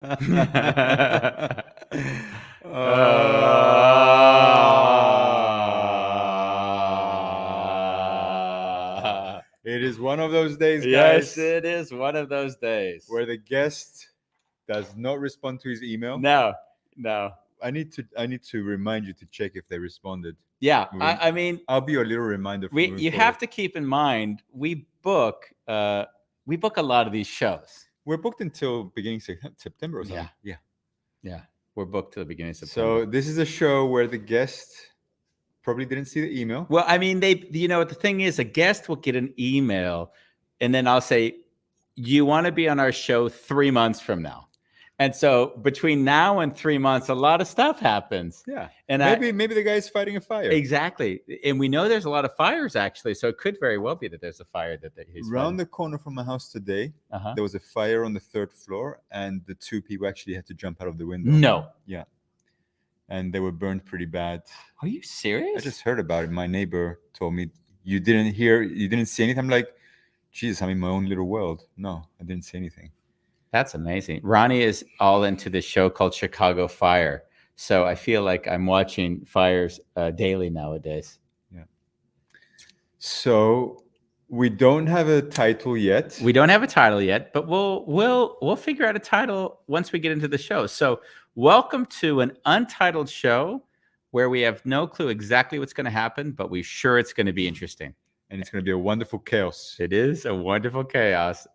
It is one of those days, Yes, guys, it is one of those days. where the guest does not respond to his email. No. I need to remind you to check if they responded. Yeah, I mean, I'll be your little reminder. you have to keep in mind we book a lot of these shows. We're booked until beginning September or something. Yeah. We're booked till the beginning of September. So this is a show where the guest probably didn't see the email. Well, I mean, the thing is, a guest will get an email, and then I'll say, you want to be on our show 3 months from now. And so between now and 3 months, a lot of stuff happens. Yeah. And maybe the guy's fighting a fire. Exactly. And we know there's a lot of fires, actually. So it could very well be that there's a fire that he's Around the corner from my house today, there was a fire on the 3rd floor, and the 2 people actually had to jump out of the window. No. Yeah. And they were burned pretty bad. Are you serious? I just heard about it. My neighbor told me, you didn't see anything? I'm like, Jesus, I'm in my own little world. No, I didn't see anything. That's amazing. Ronnie is all into this show called Chicago Fire. So I feel like I'm watching fires daily nowadays. Yeah. So we don't have a title yet. But we'll figure out a title once we get into the show. So welcome to an untitled show where we have no clue exactly what's going to happen, but we're sure it's going to be interesting. And it's going to be a wonderful chaos. It is a wonderful chaos.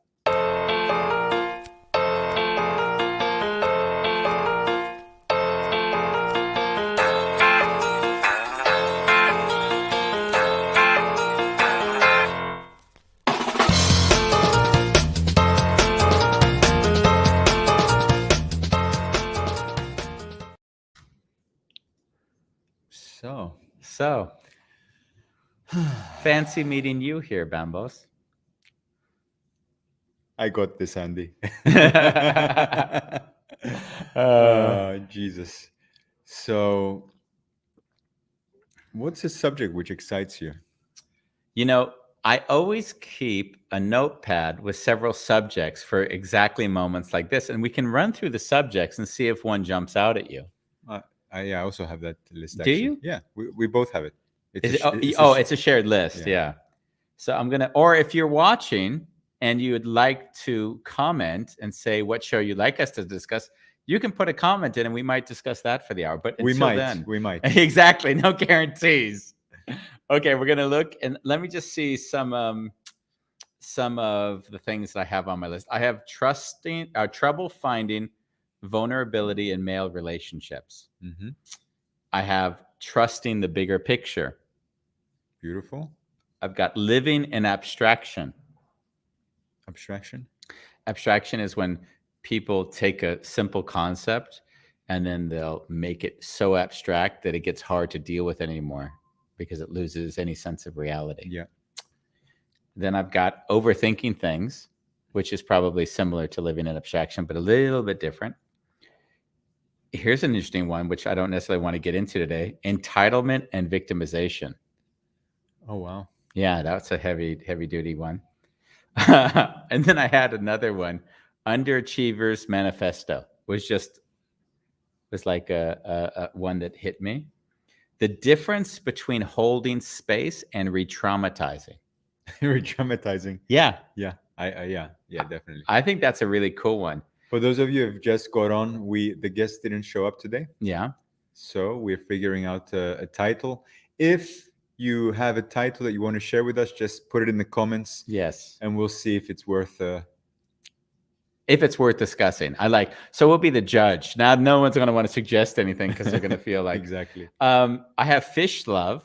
So, fancy meeting you here, Bambos. I got this, Andy. Jesus. So, what's a subject which excites you? I always keep a notepad with several subjects for exactly moments like this, and we can run through the subjects and see if one jumps out at you. I also have that list. Do you? Yeah, we both have it. It's a shared list. Yeah. So I'm gonna, or if you're watching and you would like to comment and say what show you'd like us to discuss, you can put a comment in, and we might discuss that for the hour. But we might. Exactly. No guarantees. Okay, we're gonna look, and let me just see some of the things that I have on my list. I have trouble finding vulnerability in male relationships. Mm-hmm. I have trusting the bigger picture. Beautiful. I've got living in abstraction. Abstraction is when people take a simple concept and then they'll make it so abstract that it gets hard to deal with anymore because it loses any sense of reality. Yeah. Then I've got overthinking things, which is probably similar to living in abstraction, but a little bit different. Here's an interesting one, which I don't necessarily want to get into today: entitlement and victimization. Oh, wow. Yeah, that's a heavy duty one. And then I had another one, Underachievers Manifesto, was like a one that hit me. The difference between holding space and re-traumatizing. Re-traumatizing. Yeah. Yeah. Definitely. I think that's a really cool one. For those of you who have just got on, the guest didn't show up today. Yeah. So we're figuring out a title. If you have a title that you want to share with us, just put it in the comments. Yes. And we'll see if it's worth discussing. So we'll be the judge. Now no one's going to want to suggest anything because they're going to feel like exactly. I have Fish Love,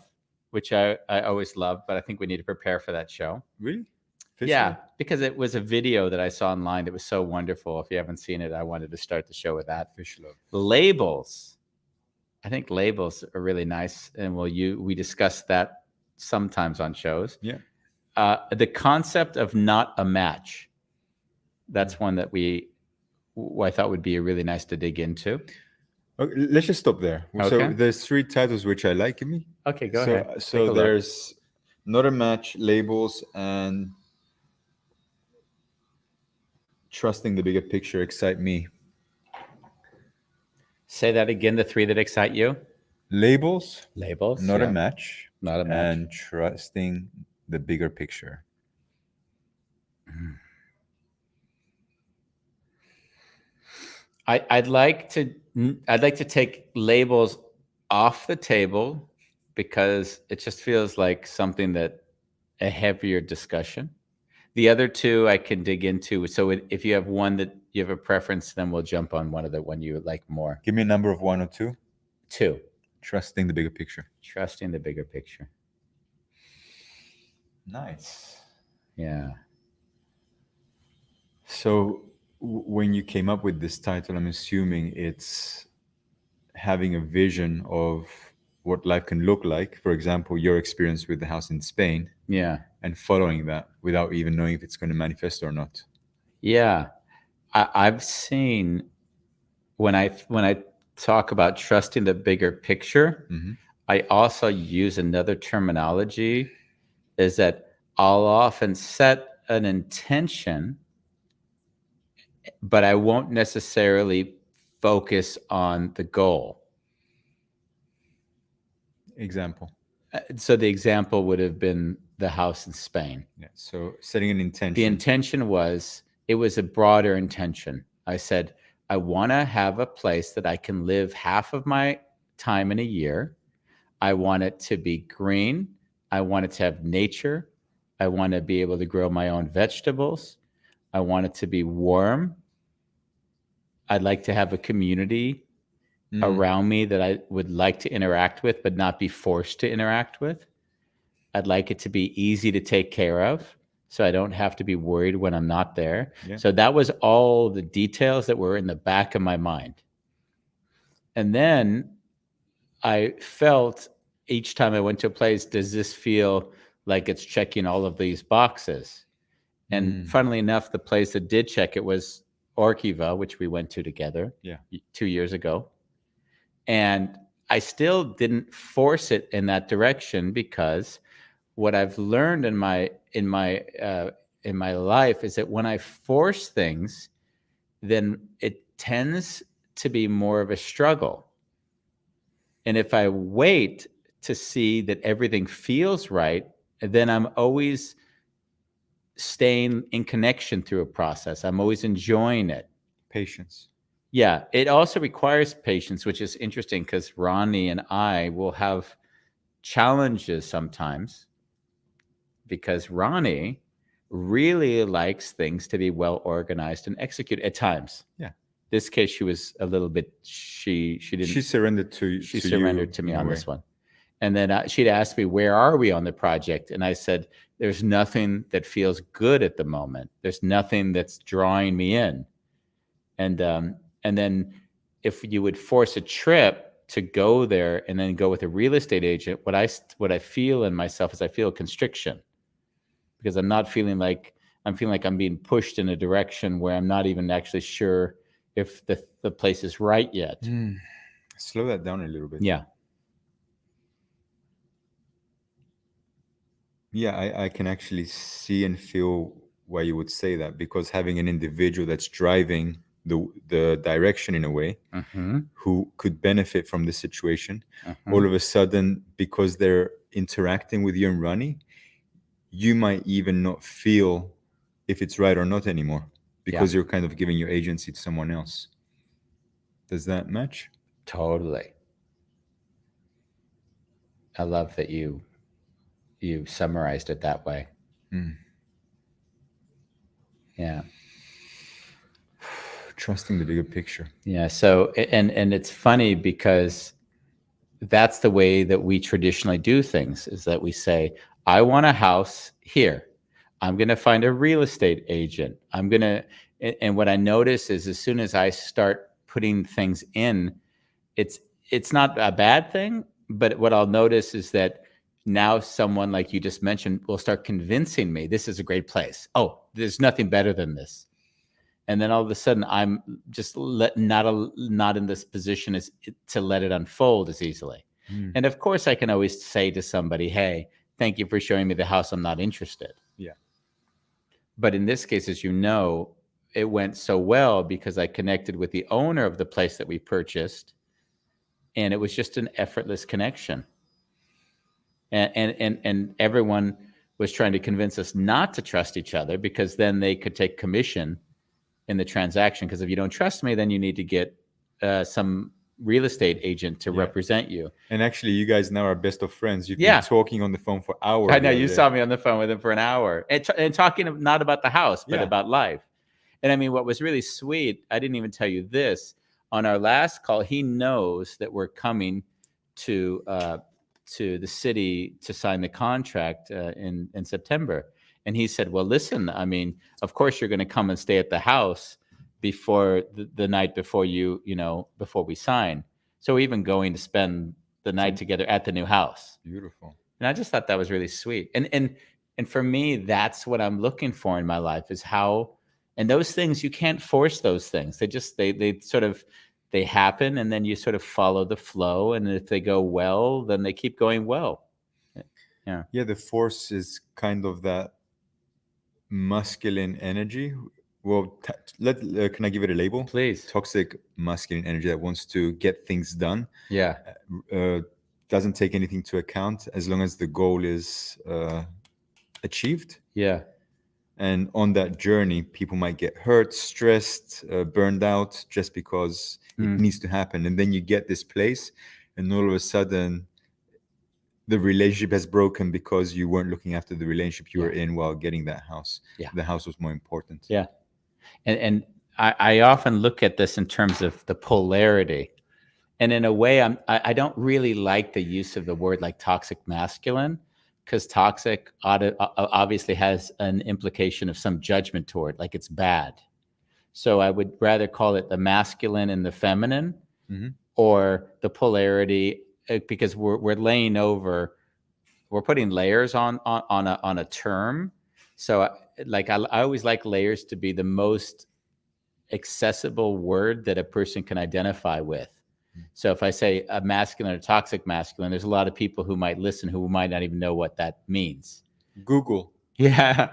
which I always love, but I think we need to prepare for that show. Really? Yeah, because it was a video that I saw online. It was so wonderful. If you haven't seen it, I wanted to start the show with that. Fish Love. Labels. I think labels are really nice, and we discuss that sometimes on shows. Yeah. The concept of not a match. That's one that I thought would be really nice to dig into. Okay, let's just stop there. Okay. So there's 3 titles which I like. Give me. Okay, go ahead. So there's not a match, labels, and trusting the bigger picture excite me. Say that again. The three that excite you. Labels, Labels. not a yeah. match, Not a match. and trusting the bigger picture. I'd like to take labels off the table because it just feels like something that a heavier discussion. The other two I can dig into. So if you have one that you have a preference, then we'll jump on one of the one you like more. Give me a number of 1 or 2. 2. Trusting the bigger picture. Trusting the bigger picture. Nice. Yeah. So when you came up with this title, I'm assuming it's having a vision of what life can look like. For example, your experience with the house in Spain, Yeah. and following that without even knowing if it's going to manifest or not. Yeah. I've seen when I talk about trusting the bigger picture, Mhm. I also use another terminology, is that I'll often set an intention, but I won't necessarily focus on the goal. Example. So the example would have been the house in Spain. Yeah. So setting an intention. The intention was, it was a broader intention. I said, I want to have a place that I can live half of my time in a year. I want it to be green. I want it to have nature. I want to be able to grow my own vegetables. I want it to be warm. I'd like to have a community around me that I would like to interact with, but not be forced to interact with. I'd like it to be easy to take care of, so I don't have to be worried when I'm not there. Yeah. So that was all the details that were in the back of my mind. And then I felt each time I went to a place, does this feel like it's checking all of these boxes? And funnily enough, the place that did check it was Orkiva, which we went to together 2 years ago. And I still didn't force it in that direction, because what I've learned in my life is that when I force things, then it tends to be more of a struggle. And if I wait to see that everything feels right, then I'm always staying in connection through a process. I'm always enjoying it. Patience. Yeah, it also requires patience, which is interesting, because Ronnie and I will have challenges sometimes, because Ronnie really likes things to be well organized and executed at times. Yeah. This case, she was a little bit, she didn't. She surrendered to She to surrendered you to me in a on way. this one. And then she'd asked me, where are we on the project? And I said, there's nothing that feels good at the moment. There's nothing that's drawing me in. And then if you would force a trip to go there and then go with a real estate agent, what I feel in myself is I feel a constriction, because I'm feeling like I'm being pushed in a direction where I'm not even actually sure if the place is right yet. Slow that down a little bit. Yeah. Yeah, I can actually see and feel why you would say that, because having an individual that's driving the direction in a way, who could benefit from the situation, all of a sudden, because they're interacting with you and Ronnie, you might even not feel if it's right or not anymore, because you're kind of giving your agency to someone else. Does that match? Totally. I love that you summarized it that way. Yeah. Trusting the bigger picture. Yeah. So, and it's funny, because that's the way that we traditionally do things, is that we say, I want a house here. I'm going to find a real estate agent. And what I notice is, as soon as I start putting things in, it's not a bad thing, but what I'll notice is that now someone like you just mentioned will start convincing me this is a great place. Oh, there's nothing better than this. And then all of a sudden, I'm just not in this position as to let it unfold as easily. And of course, I can always say to somebody, hey, thank you for showing me the house. I'm not interested. Yeah. But in this case, as you know, it went so well because I connected with the owner of the place that we purchased. and it was just an effortless connection. And everyone was trying to convince us not to trust each other, because then they could take commission in the transaction. Because if you don't trust me, then you need to get some real estate agent to represent you. And actually, you guys now are best of friends. You've been talking on the phone for hours. I know, you saw me on the phone with him for an hour, and talking not about the house, but about life. And I mean, what was really sweet, I didn't even tell you this, on our last call, he knows that we're coming to the city to sign the contract in September. And he said, well, listen, I mean, of course you're going to come and stay at the house before the night before before we sign. So we're even going to spend the night together at the new house. Beautiful. And I just thought that was really sweet. And for me, that's what I'm looking for in my life, is how, and those things, you can't force those things. They sort of, they happen, and then you sort of follow the flow. And if they go well, then they keep going well. Yeah. Yeah. The force is kind of that masculine energy. Well, can I give it a label? Please. Toxic masculine energy that wants to get things done. Yeah. Doesn't take anything to account as long as the goal is achieved. Yeah. And on that journey, people might get hurt, stressed, burned out, just because it needs to happen. And then you get this place, and all of a sudden, the relationship has broken because you weren't looking after the relationship you were in while getting that house. Yeah. The house was more important. Yeah. And I often look at this in terms of the polarity. And in a way, I don't really like the use of the word like toxic masculine, because toxic obviously has an implication of some judgment toward, like it's bad. So I would rather call it the masculine and the feminine, or the polarity, because we're laying over, we're putting layers on a term. So I always like layers to be the most accessible word that a person can identify with. So if I say a masculine or toxic masculine, there's a lot of people who might listen who might not even know what that means. Google. Yeah.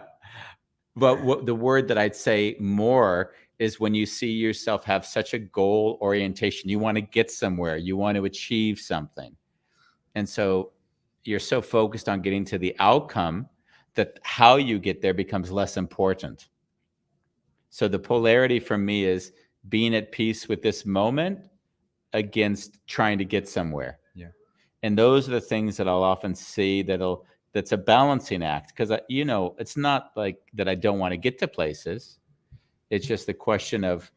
But the word that I'd say more is when you see yourself have such a goal orientation, you want to get somewhere, you want to achieve something. And so you're so focused on getting to the outcome that how you get there becomes less important. So the polarity for me is being at peace with this moment against trying to get somewhere. Yeah. And those are the things that I'll often see that's a balancing act, because it's not like that I don't want to get to places. It's just the question of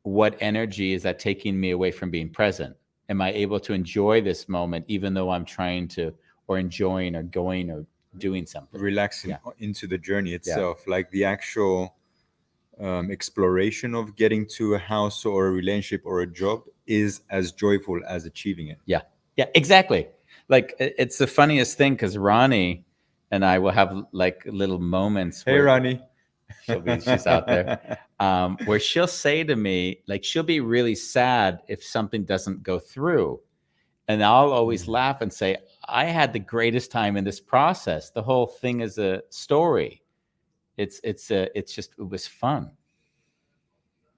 what energy is that taking me away from being present? Am I able to enjoy this moment even though I'm trying to, or enjoying or going or doing something? Relaxing into the journey itself, like the actual exploration of getting to a house or a relationship or a job is as joyful as achieving it. Yeah, exactly. Like, it's the funniest thing, because Ronnie and I will have like little moments. Hey, Ronnie. She's out there, where she'll say to me, like, she'll be really sad if something doesn't go through. And I'll always laugh and say, I had the greatest time in this process. The whole thing is a story. It was fun.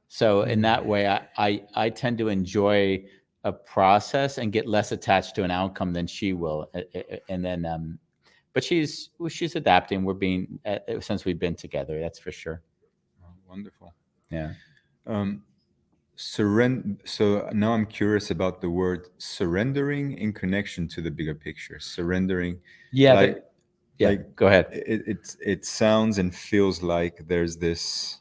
So in that way, I tend to enjoy a process and get less attached to an outcome than she will. And then, but she's adapting. We're being, since we've been together, that's for sure. Oh, wonderful. Yeah. So now I'm curious about the word surrendering in connection to the bigger picture. Surrendering. Yeah. Go ahead. It sounds and feels like there's this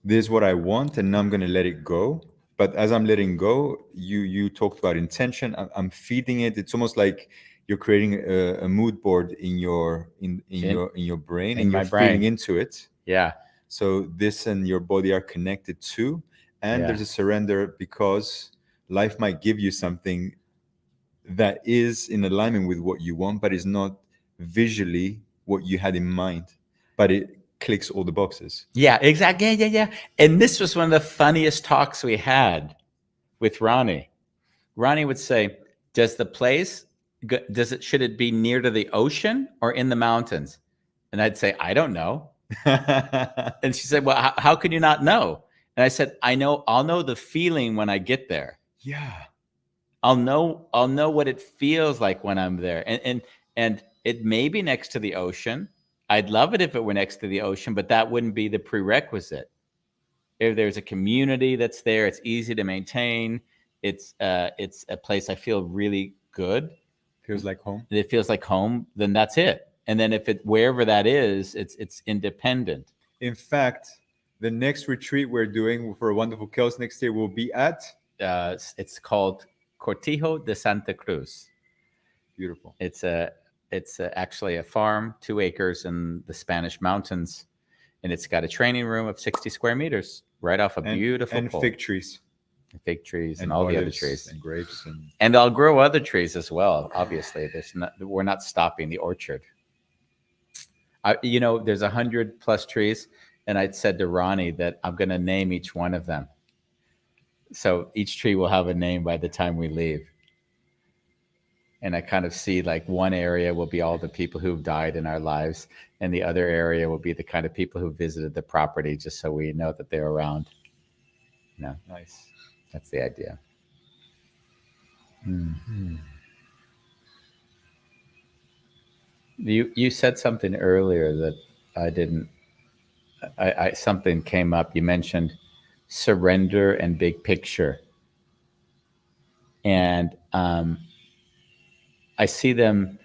is what I want, and now I'm going to let it go. But as I'm letting go, you talked about intention. I'm feeding it. It's almost like you're creating a mood board in your brain, and you're feeding into it. Yeah. So this and your body are connected too, and there's a surrender, because life might give you something that is in alignment with what you want, but is not visually what you had in mind, but it clicks all the boxes. Yeah, exactly. Yeah. And this was one of the funniest talks we had with Ronnie. Ronnie would say, should it be near to the ocean or in the mountains? And I'd say, I don't know. And she said, well, how can you not know? And I said, I'll know the feeling when I get there. Yeah. I'll know what it feels like when I'm there. And it may be next to the ocean. I'd love it if it were next to the ocean, but that wouldn't be the prerequisite. If there's a community that's there, it's easy to maintain. It's a place I feel really good. Feels like home. It feels like home, then that's it. And then if it wherever that is, it's independent. In fact, the next retreat we're doing for Wonderful Chaos next year will be at It's called Cortijo de Santa Cruz. beautiful. It's actually a farm, 2 acres in the Spanish mountains, and it's got a training room of 60 square meters right off a beautiful and pole. fig trees Fig trees and all the other olives trees and grapes and I'll grow other trees as well. Obviously, we're not stopping the orchard. There's 100+ trees, and I'd said to Ronnie that I'm going to name each one of them. So each tree will have a name by the time we leave. And I kind of see like one area will be all the people who've died in our lives, and the other area will be the kind of people who visited the property, just so we know that they're around. Nice. That's the idea. You said something earlier that I didn't. Something came up. You mentioned surrender and big picture, and I see them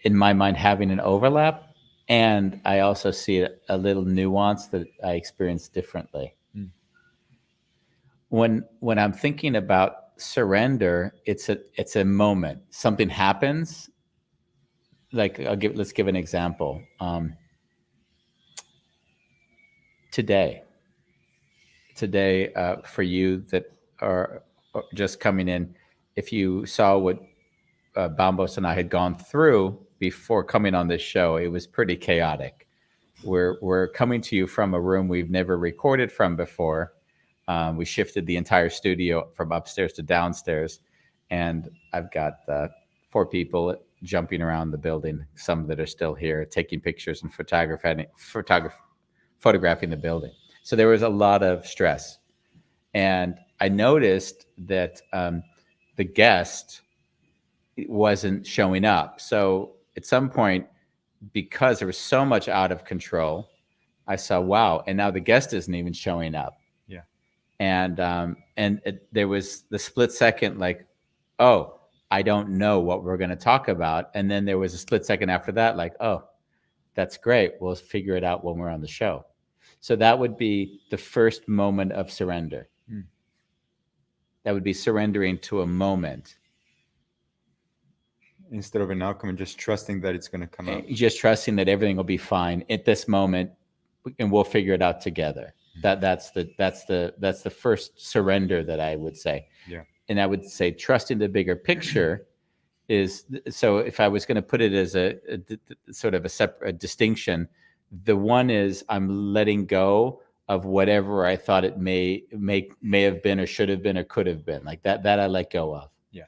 in my mind having an overlap, and I also see a little nuance that I experience differently. When I'm thinking about surrender, it's a moment. Something happens. Like let's give an example. Today, for you that are just coming in, if you saw what Bambos and I had gone through before coming on this show, it was pretty chaotic. We're coming to you from a room we've never recorded from before. We shifted the entire studio from upstairs to downstairs, and I've got 4 people jumping around the building, some that are still here, taking pictures and photographing the building. So there was a lot of stress. And I noticed that the guest wasn't showing up. So at some point, because there was so much out of control, I saw, wow, and now the guest isn't even showing up. Yeah. And there was the split second, like, oh, I don't know what we're going to talk about. And then there was a split second after that, like, oh, that's great. We'll figure it out when we're on the show. So that would be the first moment of surrender. That would be surrendering to a moment. Instead of an outcome, and just trusting that it's going to come out. Just trusting that everything will be fine at this moment, and we'll figure it out together. That's the first surrender that I would say. Yeah. And I would say trusting the bigger picture is, so if I was going to put it as a sort of a separate distinction, the one is I'm letting go of whatever I thought it may have been or should have been or could have been, like that I let go of. Yeah.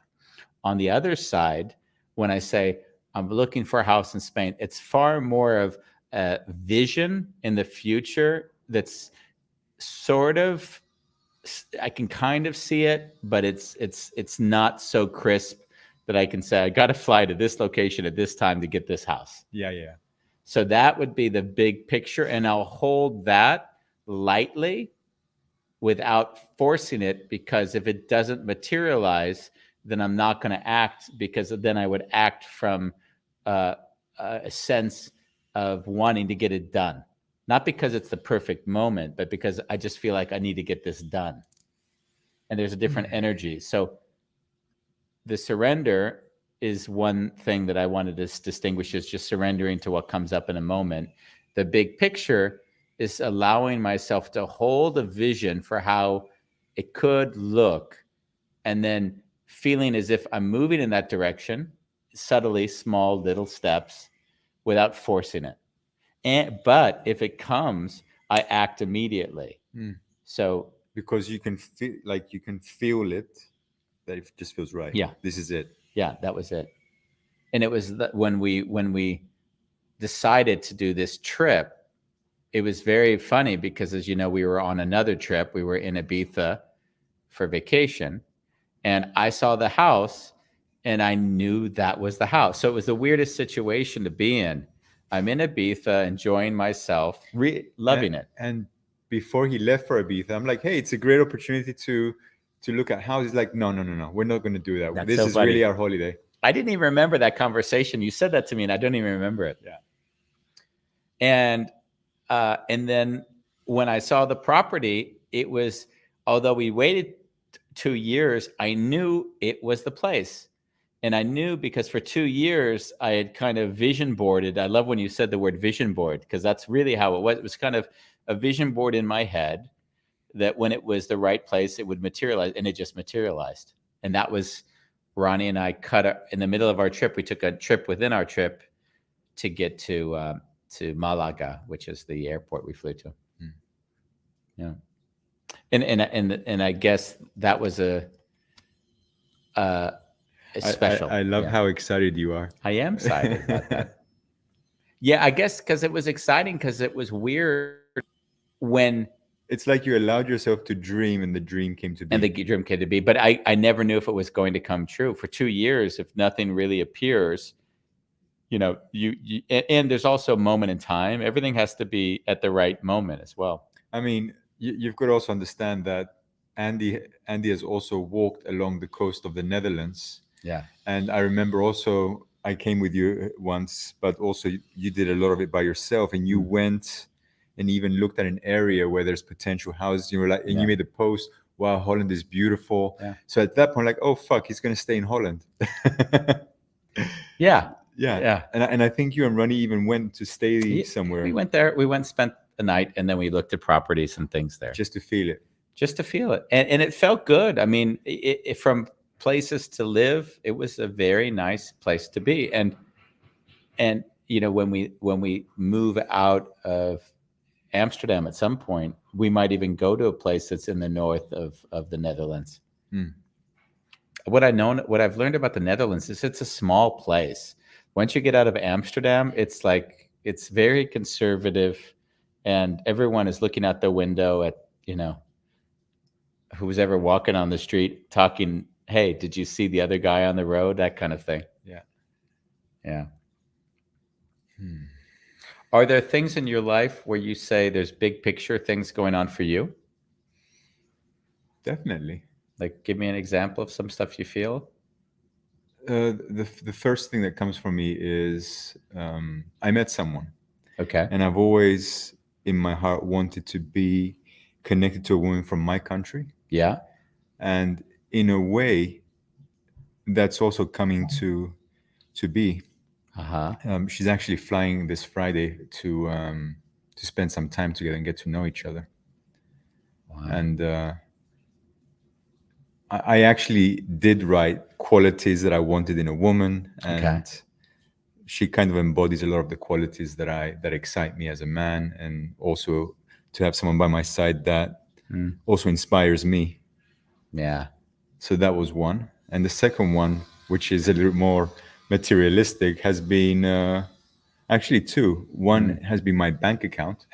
On the other side, when I say I'm looking for a house in Spain, it's far more of a vision in the future that's sort of, I can kind of see it, but it's not so crisp that I can say I got to fly to this location at this time to get this house. Yeah. So that would be the big picture, and I'll hold that lightly without forcing it, because if it doesn't materialize, then I'm not going to act, because then I would act from a sense of wanting to get it done. Not because it's the perfect moment, but because I just feel like I need to get this done. And there's a different energy. So the surrender is one thing that I wanted to distinguish, is just surrendering to what comes up in a moment. The big picture is allowing myself to hold a vision for how it could look, and then feeling as if I'm moving in that direction, subtly, small little steps, without forcing it. But if it comes, I act immediately. So because you can feel it, that it just feels right. Yeah. This is it. Yeah, that was it. And it was when we decided to do this trip, it was very funny because, as you know, we were on another trip. We were in Ibiza for vacation, and I saw the house, and I knew that was the house. So it was the weirdest situation to be in. I'm in Ibiza, enjoying myself, loving it. And before he left for Ibiza, I'm like, hey, it's a great opportunity to look at houses. Like, no, we're not going to do that. That's this so is funny. really our holiday. I didn't even remember that conversation. You said that to me, and I don't even remember it. Yeah. And then when I saw the property, it was, although we waited 2 years, I knew it was the place. And I knew because for 2 years I had kind of vision boarded. I love when you said the word vision board, because that's really how it was. It was kind of a vision board in my head that when it was the right place, it would materialize, and it just materialized. And that was Ronnie and I in the middle of our trip. We took a trip within our trip to get to Malaga, which is the airport we flew to. Yeah, and I guess that was a special. I love how excited you are. I am excited about that. Yeah, I guess because it was exciting, because it was weird when it's like you allowed yourself to dream, and the dream came to be. And the dream came to be, but I never knew if it was going to come true. For 2 years, if nothing really appears, you and there's also a moment in time. Everything has to be at the right moment as well. I mean, you've got to also understand that Andy has also walked along the coast of the Netherlands. Yeah. And I remember also I came with you once, but also you did a lot of it by yourself, and you went and even looked at an area where there's potential houses. You were like, and you made a post, wow, Holland is beautiful. Yeah. So at that point, like, oh fuck, he's gonna stay in Holland. Yeah. And I think you and Ronnie even went to stay somewhere. We went there. We went, spent the night, and then we looked at properties and things there. Just to feel it. And it felt good. I mean, from places to live, it was a very nice place to be. And when we move out of Amsterdam at some point, we might even go to a place that's in the north of the Netherlands. What I've learned about the Netherlands is it's a small place. Once you get out of Amsterdam, it's very conservative, and everyone is looking out their window at, who's ever walking on the street talking, hey, did you see the other guy on the road? That kind of thing. Yeah. Are there things in your life where you say there's big picture things going on for you? Definitely. Like, give me an example of some stuff you feel. The first thing that comes from me is I met someone. Okay. And I've always, in my heart, wanted to be connected to a woman from my country. Yeah. And in a way, that's also coming to be. She's actually flying this Friday to spend some time together and get to know each other. Wow. And I actually did write qualities that I wanted in a woman, and she kind of embodies a lot of the qualities that excite me as a man, and also to have someone by my side that also inspires me. Yeah. So that was one. And the second one, which is a little more materialistic, has been actually two. One has been my bank account.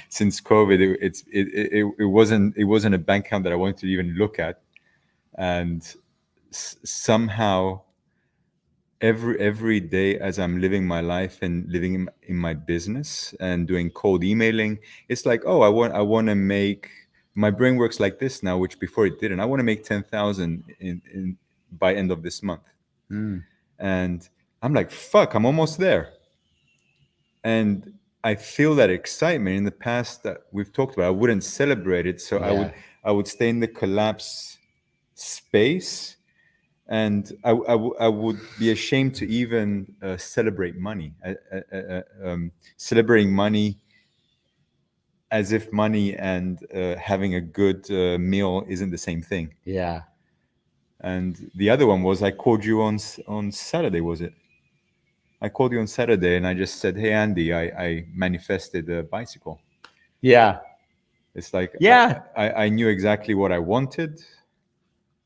Since COVID, it wasn't a bank account that I wanted to even look at, and somehow every day as I'm living my life and living in my business and doing cold emailing, it's like, oh, I want to make, my brain works like this now, which before it didn't. I want to make 10,000 in by end of this month. And I'm like, fuck, I'm almost there. And I feel that excitement. In the past that we've talked about, I wouldn't celebrate it. So I would stay in the collapse space, and I would be ashamed to even celebrate money. Celebrating money as if money and having a good meal isn't the same thing. Yeah. And the other one was, I called you on Saturday, was it? I called you on Saturday and I just said, hey, Andy, I manifested a bicycle. Yeah. It's like, yeah, I knew exactly what I wanted.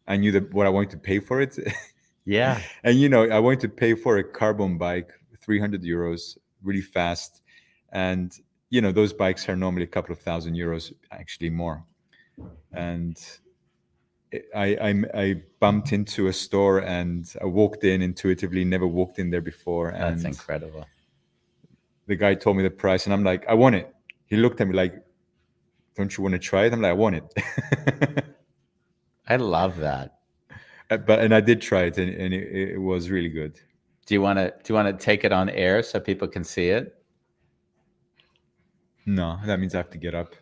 I knew what I wanted to pay for it. Yeah. And, I wanted to pay for a carbon bike, 300 euros, really fast. And, those bikes are normally a couple of €1,000, actually more. And I bumped into a store and I walked in intuitively, never walked in there before, That's and incredible. the guy told me the price, and I'm like, I want it. He looked at me like, don't you want to try it? I'm like, I want it. I love that. And I did try it, and it was really good. Do you want to take it on air so people can see it? No, that means I have to get up.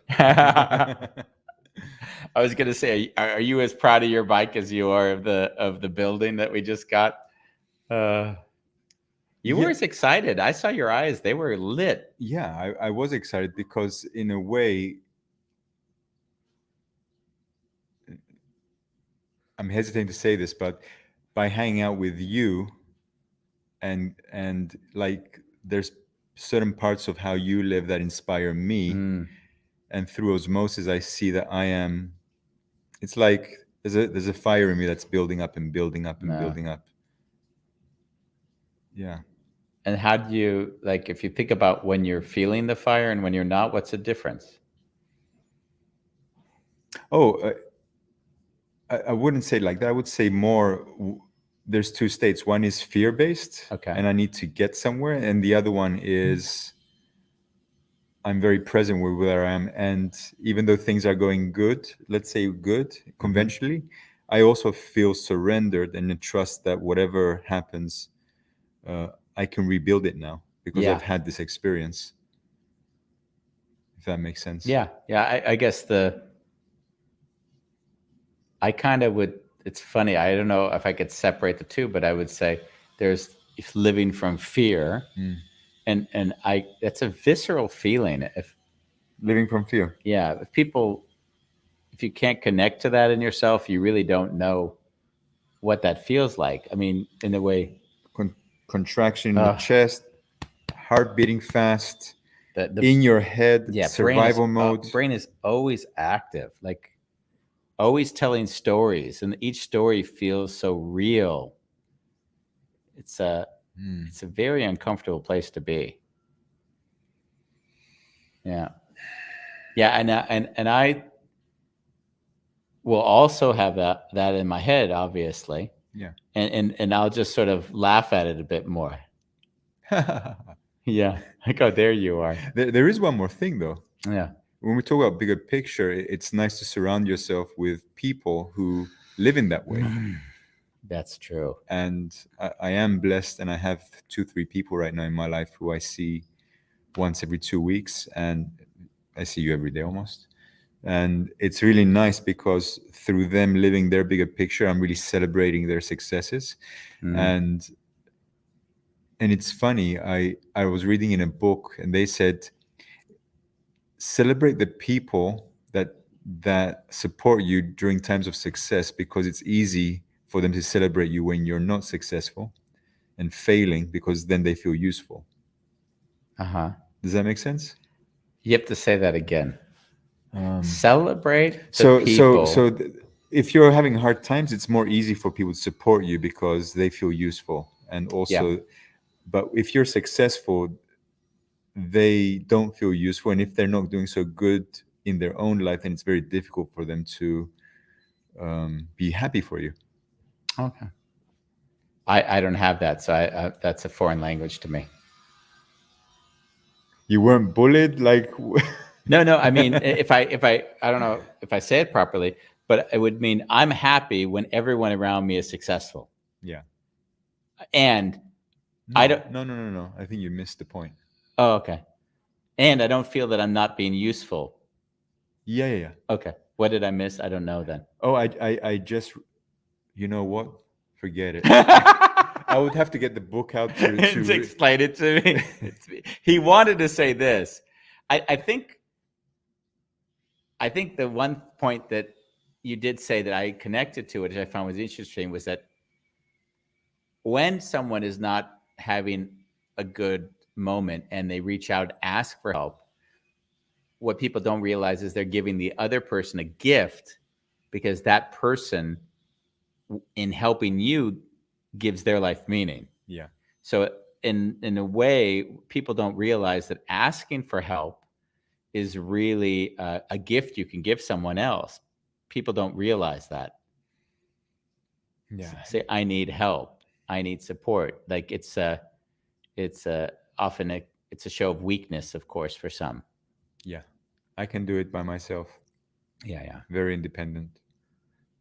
I was gonna say, are you as proud of your bike as you are of the building that we just got? You were Yeah. as excited. I saw your eyes; they were lit. Yeah, I was excited because in a way, I'm hesitating to say this, but by hanging out with you and like there's certain parts of how you live that inspire me, and through osmosis I see that I am, it's like there's a fire in me that's building up and building up and No. building up. Yeah. And how do you, like, if you think about when you're feeling the fire and when you're not, what's the difference? Oh, I wouldn't say like that. I would say more. There's two states. One is fear-based, Okay. and I need to get somewhere, and the other one is I'm very present with where I am, and even though things are going good, let's say good conventionally, I also feel surrendered and trust that whatever happens, I can rebuild it now because Yeah. I've had this experience. If that makes sense. Yeah. I guess I kind of would. It's funny. I don't know if I could separate the two, but I would say there's living from fear, and that's a visceral feeling. If Living from fear. Yeah, if you can't connect to that in yourself, you really don't know what that feels like. I mean, in a way, Contraction in the chest, heart beating fast, the in your head, yeah, survival mode. Brain is always active, like always telling stories, and each story feels so real. It's a very uncomfortable place to be. Yeah, and I will also have that in my head, obviously. Yeah. And I'll just sort of laugh at it a bit more. Yeah, like, oh, there you are. There is one more thing though. Yeah. When we talk about bigger picture, it's nice to surround yourself with people who live in that way. That's true. And I am blessed, and I have 2-3 people right now in my life who I see once every 2 weeks, and I see you every day almost. And it's really nice because through them living their bigger picture, I'm really celebrating their successes. And it's funny, I was reading in a book, and they said, celebrate the people that support you during times of success, because it's easy for them to celebrate you when you're not successful and failing, because then they feel useful. Does that make sense? You have to say that again. Celebrate the So people. if you're having hard times, it's more easy for people to support you because they feel useful. And also, but if you're successful, they don't feel useful, and if they're not doing so good in their own life, then it's very difficult for them to be happy for you. Okay. I don't have that, so that's a foreign language to me. You weren't bullied, like No. I mean, if I don't know if I say it properly, but it would mean I'm happy when everyone around me is successful. Yeah. And I don't. No. I think you missed the point. Oh, okay. And I don't feel that I'm not being useful. Yeah. Okay. What did I miss? I don't know then. Oh, I just, you know what? Forget it. I would have to get the book out to explain it to me. He wanted to say this. I think the one point that you did say that I connected to, which I found was interesting, was that when someone is not having a good moment and they reach out, ask for help, what people don't realize is they're giving the other person a gift, because that person, in helping you, gives their life meaning. Yeah. So in a way, people don't realize that asking for help is really a gift you can give someone else. People don't realize that. Yeah. Say, I need help. I need support. Like it's often it's a show of weakness, of course, for some. Yeah. I can do it by myself. Yeah, yeah. Very independent.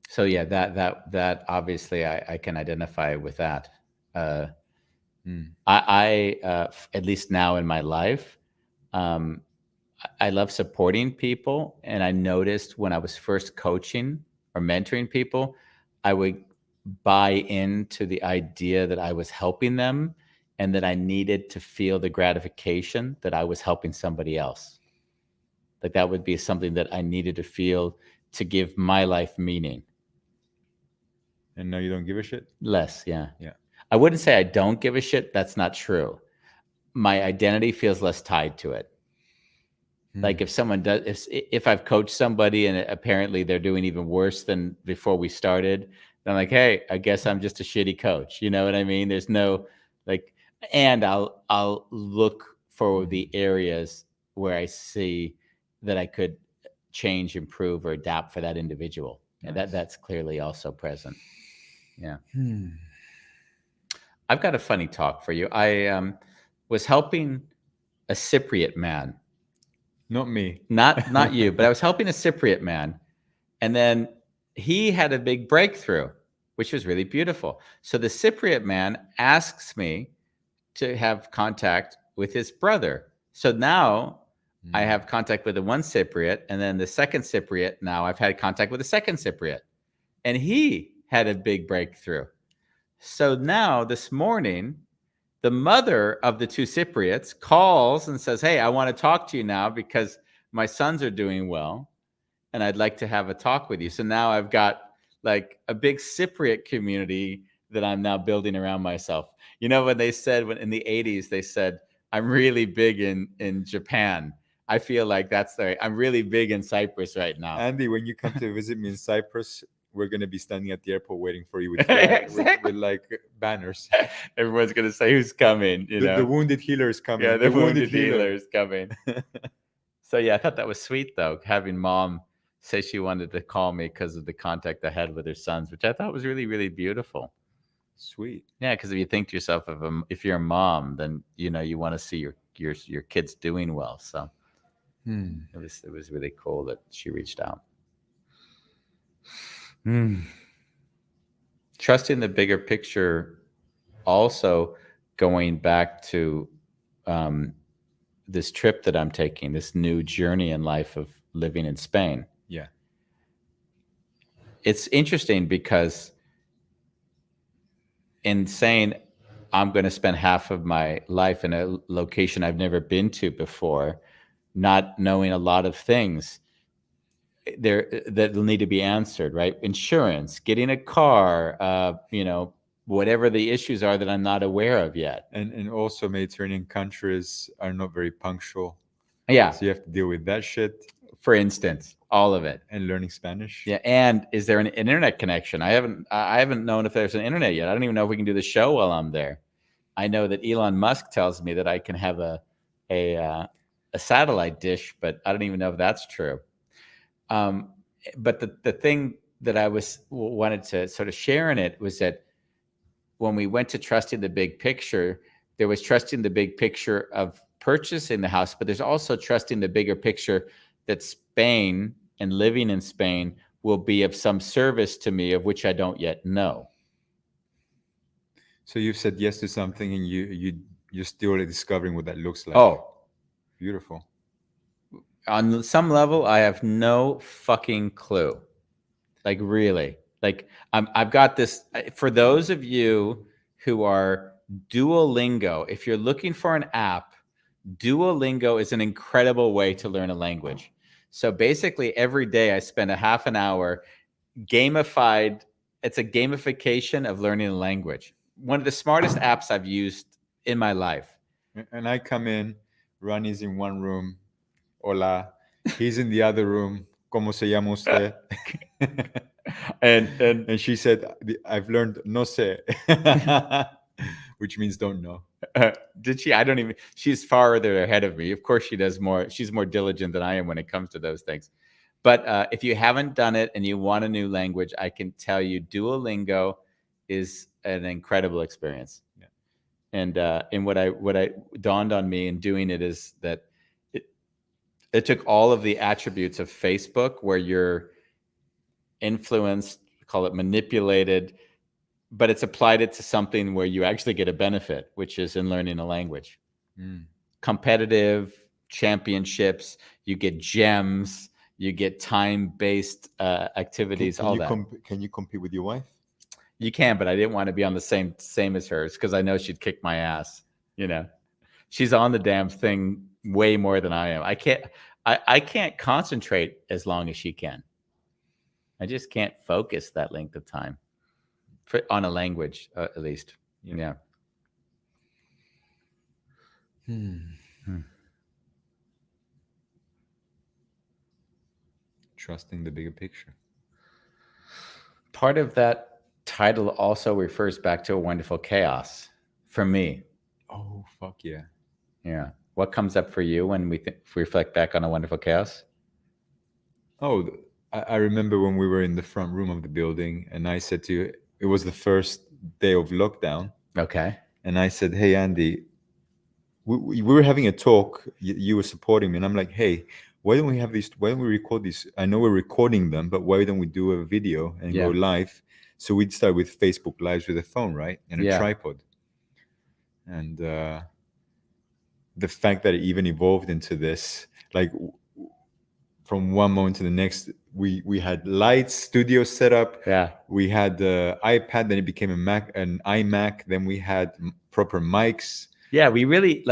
So yeah, that obviously I can identify with that. Uh, at least now in my life, um, I love supporting people, and I noticed when I was first coaching or mentoring people, I would buy into the idea that I was helping them and that I needed to feel the gratification that I was helping somebody else. Like that would be something that I needed to feel to give my life meaning. And now you don't give a shit? Less, yeah. Yeah. I wouldn't say I don't give a shit. That's not true. My identity feels less tied to it. Like if someone does, if I've coached somebody and apparently they're doing even worse than before we started, then I'm like, hey, I guess I'm just a shitty coach. You know what I mean? There's no like, and I'll look for the areas where I see that I could change, improve, or adapt for that individual. And that's clearly also present. Yeah. I've got a funny talk for you. I was helping a Cypriot man. Not me. Not you, but I was helping a Cypriot man. And then he had a big breakthrough, which was really beautiful. So the Cypriot man asks me to have contact with his brother. So now I have contact with the one Cypriot, and then the second Cypriot, now I've had contact with the second Cypriot. And he had a big breakthrough. So now this morning, the mother of the two Cypriots calls and says, hey, I want to talk to you now because my sons are doing well and I'd like to have a talk with you. So now I've got like a big Cypriot community that I'm now building around myself. You know, when they said when in the 80s, they said, I'm really big in Japan. I feel like I'm really big in Cyprus right now. Andy, when you come to visit me in Cyprus, we're going to be standing at the airport waiting for you with, Exactly. with like banners. Everyone's going to say, who's coming? The wounded healer is coming. Yeah, the wounded healer is coming. So yeah, I thought that was sweet though, having mom say she wanted to call me because of the contact I had with her sons, which I thought was really, really beautiful. Sweet. Yeah, because if you think to yourself, if you're a mom, then you want to see your kids doing well. So it was really cool that she reached out. Trusting the bigger picture, also going back to this trip that I'm taking, this new journey in life of living in Spain. Yeah. It's interesting because in saying I'm going to spend half of my life in a location I've never been to before, not knowing a lot of things there that will need to be answered, right? Insurance, getting a car, whatever the issues are that I'm not aware of yet. And also Mediterranean countries are not very punctual. Yeah. So you have to deal with that shit. For instance, all of it. And learning Spanish. Yeah. And is there an internet connection? I haven't known if there's an internet yet. I don't even know if we can do the show while I'm there. I know that Elon Musk tells me that I can have a satellite dish, but I don't even know if that's true. But the thing that I wanted to sort of share in it was that when we went to trusting the big picture, there was trusting the big picture of purchasing the house, but there's also trusting the bigger picture that Spain and living in Spain will be of some service to me of which I don't yet know. So you've said yes to something and you're still discovering what that looks like. Oh, beautiful. On some level, I have no fucking clue. Like really, like I've got this. For those of you who are Duolingo, if you're looking for an app, Duolingo is an incredible way to learn a language. So basically, every day I spend a half an hour gamified. It's a gamification of learning a language. One of the smartest apps I've used in my life. And I come in, Ronnie's in one room. Hola. He's in the other room. ¿Cómo se llama usted? and she said, I've learned no sé, which means don't know. Did she? I don't even. She's farther ahead of me. Of course, she does more. She's more diligent than I am when it comes to those things. But if you haven't done it and you want a new language, I can tell you Duolingo is an incredible experience. Yeah. And what I dawned on me in doing it is that it took all of the attributes of Facebook, where you're influenced, call it manipulated, but it's applied it to something where you actually get a benefit, which is in learning a language. Competitive championships, you get gems, you get time-based activities, all that. Can you compete with your wife? You can, but I didn't want to be on the same as hers, because I know she'd kick my ass. She's on the damn thing way more than I am. I can't concentrate as long as she can. I just can't focus that length of time on a language, at least. Yeah. Trusting the bigger picture. Part of that title also refers back to A Wonderful Chaos for me. Oh, fuck yeah. Yeah. What comes up for you when we reflect back on A Wonderful Chaos? Oh, I remember when we were in the front room of the building, and I said to you, it was the first day of lockdown. Okay. And I said, hey, Andy, we were having a talk. You were supporting me. And I'm like, hey, why don't we record these? I know we're recording them, but why don't we do a video and go live? So we'd start with Facebook Lives with a phone, right? And a tripod. And the fact that it even evolved into this, like from one moment to the next, we had lights, studio setup. Yeah. We had the iPad, then it became an iMac. Then we had proper mics. Yeah, we really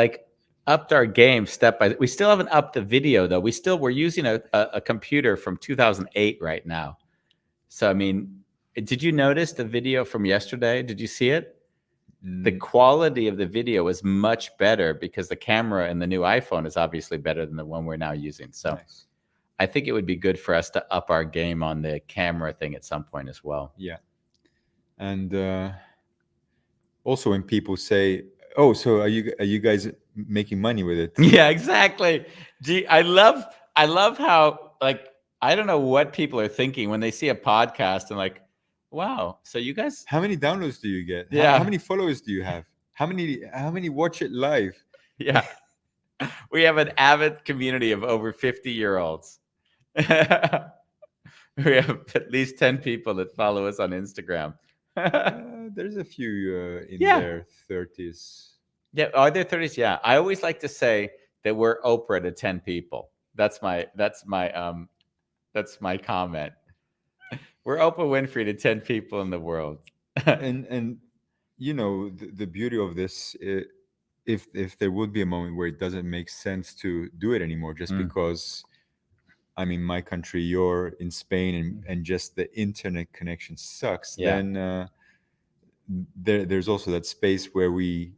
upped our game step by. We still haven't upped the video though. We're using a computer from 2008 right now. So I mean, did you notice the video from yesterday? Did you see it? The quality of the video was much better because the camera in the new iPhone is obviously better than the one we're now using. So nice. I think it would be good for us to up our game on the camera thing at some point as well. Yeah. And also when people say, oh, so are you guys making money with it? Yeah, exactly. Gee, I love how, I don't know what people are thinking when they see a podcast and wow, so you guys, how many downloads do you get? Yeah. How many followers do you have? How many watch it live? Yeah. We have an avid community of over 50-year-olds. We have at least 10 people that follow us on Instagram. There's a few in their 30s. Yeah, are there 30s? Yeah. I always like to say that we're Oprah to 10 people. That's my comment. We're Oprah Winfrey to 10 people in the world. and the beauty of this, if there would be a moment where it doesn't make sense to do it anymore, just because I'm in my country, you're in Spain, and just the internet connection sucks, then there's also that space where we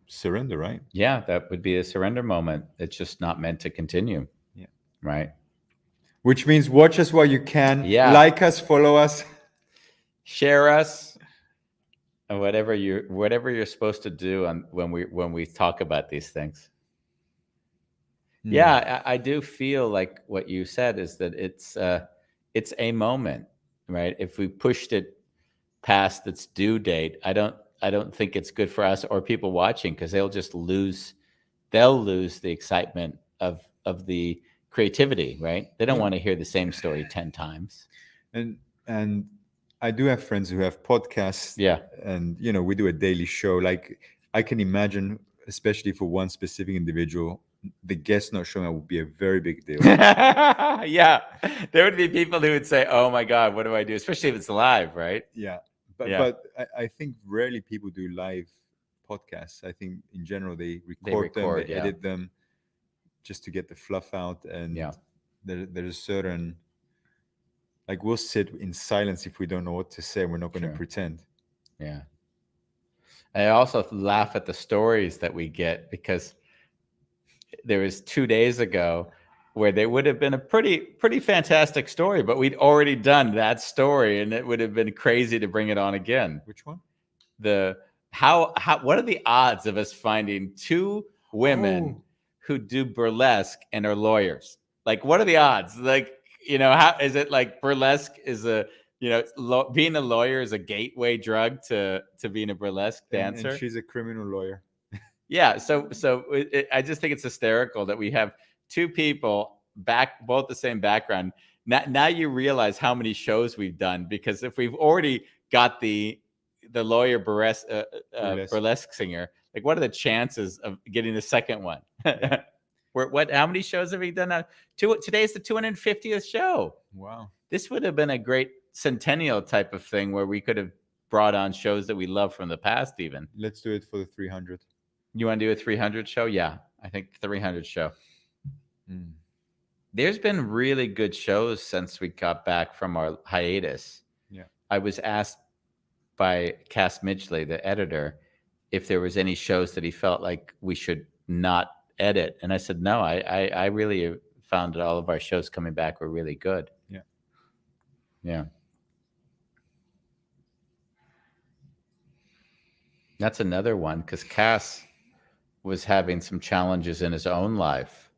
surrender, right? Yeah, that would be a surrender moment. It's just not meant to continue. Yeah. Right. Which means watch us while you can. Yeah. Like us, follow us, share us, and whatever you're supposed to do when we talk about these things. Yeah, I do feel like what you said is that it's a moment, right? If we pushed it past its due date, I don't think it's good for us or people watching, because they'll lose the excitement of the creativity, right? They don't want to hear the same story 10 times. And I do have friends who have podcasts. Yeah. And we do a daily show. Like, I can imagine, especially for one specific individual, the guest not showing up would be a very big deal. Yeah. There would be people who would say, oh my God, what do I do? Especially if it's live, right? Yeah. But I think rarely people do live podcasts. I think in general they record them, they edit them just to get the fluff out. And there's a certain, we'll sit in silence if we don't know what to say. We're not going to pretend. Yeah. I also laugh at the stories that we get, because there was 2 days ago where there would have been a pretty fantastic story, but we'd already done that story, and it would have been crazy to bring it on again. Which one? What are the odds of us finding two women who do burlesque and are lawyers? What are the odds? How is it burlesque is being a lawyer is a gateway drug to being a burlesque dancer. And she's a criminal lawyer. Yeah. So I just think it's hysterical that we have two people both the same background. Now you realize how many shows we've done, because if we've already got the lawyer burlesque singer, like what are the chances of getting the second one? Yeah. How many shows have we done now? Today's the 250th show. Wow. This would have been a great centennial type of thing where we could have brought on shows that we love from the past even. Let's do it for the 300. You want to do a 300 show? Yeah, I think 300 show. Mm. There's been really good shows since we got back from our hiatus. Yeah. I was asked by Cass Midgley, the editor, if there was any shows that he felt like we should not edit. And I said, no, I really found that all of our shows coming back were really good. Yeah. Yeah. That's another one, because Cass was having some challenges in his own life.